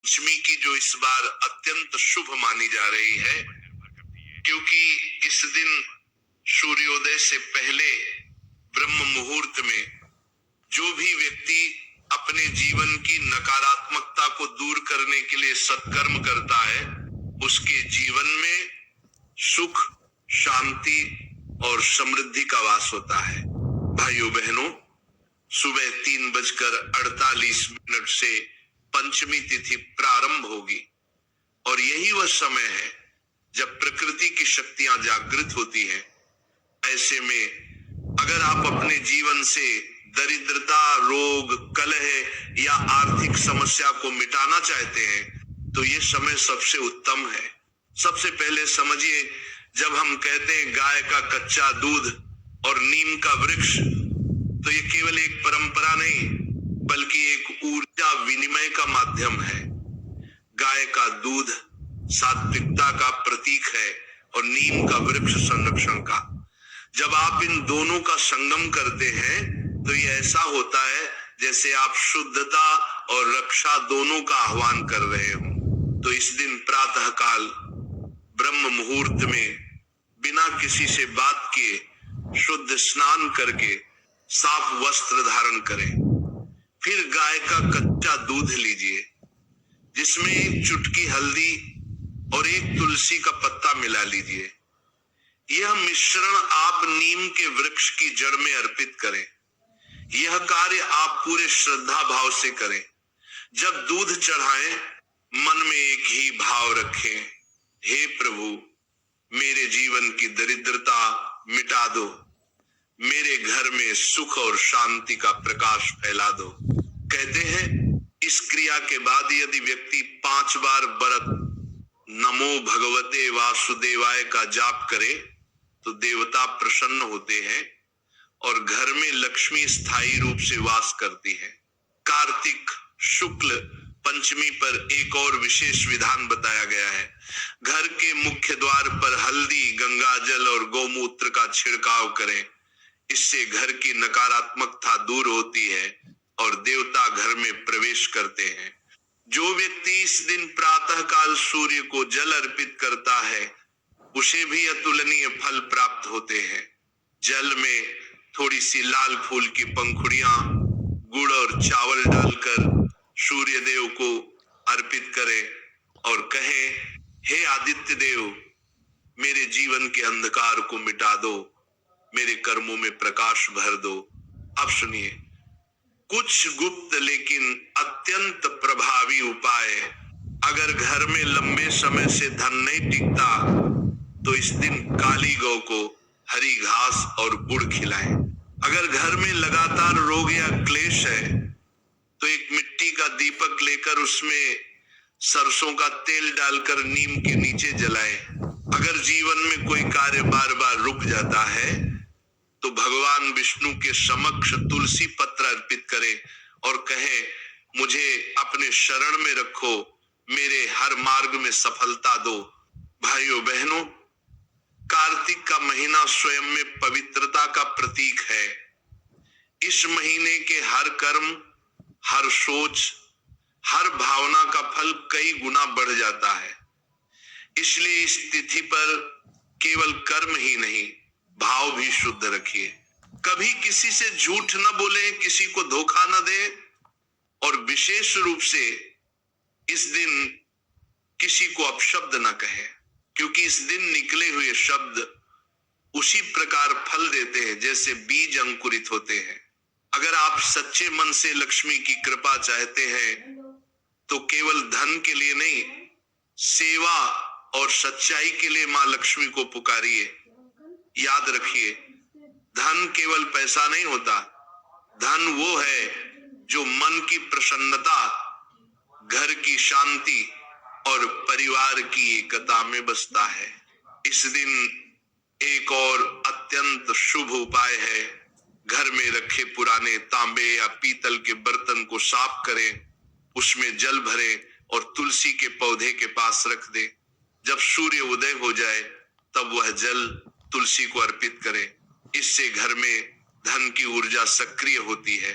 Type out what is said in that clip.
पंचमी की जो इस बार अत्यंत शुभ मानी जा रही है, क्योंकि इस दिन सूर्योदय से पहले ब्रह्म मुहूर्त में जो भी व्यक्ति अपने जीवन की नकारात्मकता को दूर करने के लिए सत्कर्म करता है, उसके जीवन में सुख, शांति और समृद्धि का वास होता है। भाइयों बहनों, सुबह 3:48 से पंचमी तिथि प्रारंभ होगी और यही वह समय है जब प्रकृति की शक्तियां जागृत होती हैं। ऐसे में अगर आप अपने जीवन से दरिद्रता, रोग, कलह या आर्थिक समस्या को मिटाना चाहते हैं तो ये समय सबसे उत्तम है। सबसे पहले समझिए, जब हम कहते हैं गाय का कच्चा दूध और नीम का वृक्ष, तो ये केवल एक परंपरा नहीं बल्कि एक ऊर्जा विनिमय का माध्यम है। गाय का दूध सात्विकता का प्रतीक है और नीम का वृक्ष संरक्षण का। जब आप इन दोनों का संगम करते हैं तो ये ऐसा होता है जैसे आप शुद्धता और रक्षा दोनों का आह्वान कर रहे हो। तो इस दिन प्रातःकाल ब्रह्म मुहूर्त में बिना किसी से बात किए शुद्ध स्नान करके साफ वस्त्र धारण करें। फिर गाय का कच्चा दूध लीजिए, जिसमें एक चुटकी हल्दी और एक तुलसी का पत्ता मिला लीजिए। यह मिश्रण आप नीम के वृक्ष की जड़ में अर्पित करें। यह कार्य आप पूरे श्रद्धा भाव से करें। जब दूध चढ़ाएं, मन में एक ही भाव रखें, हे प्रभु, मेरे जीवन की दरिद्रता मिटा दो, मेरे घर में सुख और शांति का प्रकाश फैला दो। कहते हैं, इस क्रिया के बाद यदि व्यक्ति 5 बार व्रत नमो भगवते वासुदेवाय का जाप करे तो देवता प्रसन्न होते हैं और घर में लक्ष्मी स्थायी रूप से वास करती है। कार्तिक शुक्ल पंचमी पर एक और विशेष विधान बताया गया है। घर के मुख्य द्वार पर हल्दी, गंगा जल और गौमूत्र का छिड़काव करें। इससे घर की नकारात्मकता दूर होती है और देवता घर में प्रवेश करते हैं। जो व्यक्ति इस दिन प्रातःकाल सूर्य को जल अर्पित करता है, उसे भी अतुलनीय फल प्राप्त होते हैं। जल में थोड़ी सी लाल फूल की पंखुड़ियां, गुड़ और चावल डालकर सूर्य देव को अर्पित करें और कहें, हे आदित्य देव, मेरे जीवन के अंधकार को मिटा दो, मेरे कर्मों में प्रकाश भर दो। अब सुनिए कुछ गुप्त लेकिन अत्यंत प्रभावी उपाय। अगर घर में लंबे समय से धन नहीं टिकता तो इस दिन काली गौ को हरी घास और गुड़ खिलाएं। अगर घर में लगातार रोग या क्लेश है तो एक मिट्टी का दीपक लेकर उसमें सरसों का तेल डालकर नीम के नीचे जलाएं। अगर जीवन में कोई कार्य बार बार रुक जाता है तो भगवान विष्णु के समक्ष तुलसी पत्र अर्पित करें और कहें, मुझे अपने शरण में रखो, मेरे हर मार्ग में सफलता दो। भाइयों बहनों, कार्तिक का महीना स्वयं में पवित्रता का प्रतीक है। इस महीने के हर कर्म, हर सोच, हर भावना का फल कई गुना बढ़ जाता है। इसलिए इस तिथि पर केवल कर्म ही नहीं, भाव भी शुद्ध रखिए। कभी किसी से झूठ न बोले, किसी को धोखा न दे और विशेष रूप से इस दिन किसी को अपशब्द न कहे, क्योंकि इस दिन निकले हुए शब्द उसी प्रकार फल देते हैं जैसे बीज अंकुरित होते हैं। अगर आप सच्चे मन से लक्ष्मी की कृपा चाहते हैं तो केवल धन के लिए नहीं, सेवा और सच्चाई के लिए मां लक्ष्मी को पुकारिए। याद रखिए, धन केवल पैसा नहीं होता, धन वो है जो मन की प्रसन्नता, घर की शांति और परिवार की एकता में बसता है। इस दिन एक और अत्यंत शुभ उपाय है, घर में रखे पुराने तांबे या पीतल के बर्तन को साफ करें, उसमें जल भरें और तुलसी के पौधे के पास रख दें। जब सूर्य उदय हो जाए तब वह जल तुलसी को अर्पित करें। इससे घर में धन की ऊर्जा सक्रिय होती है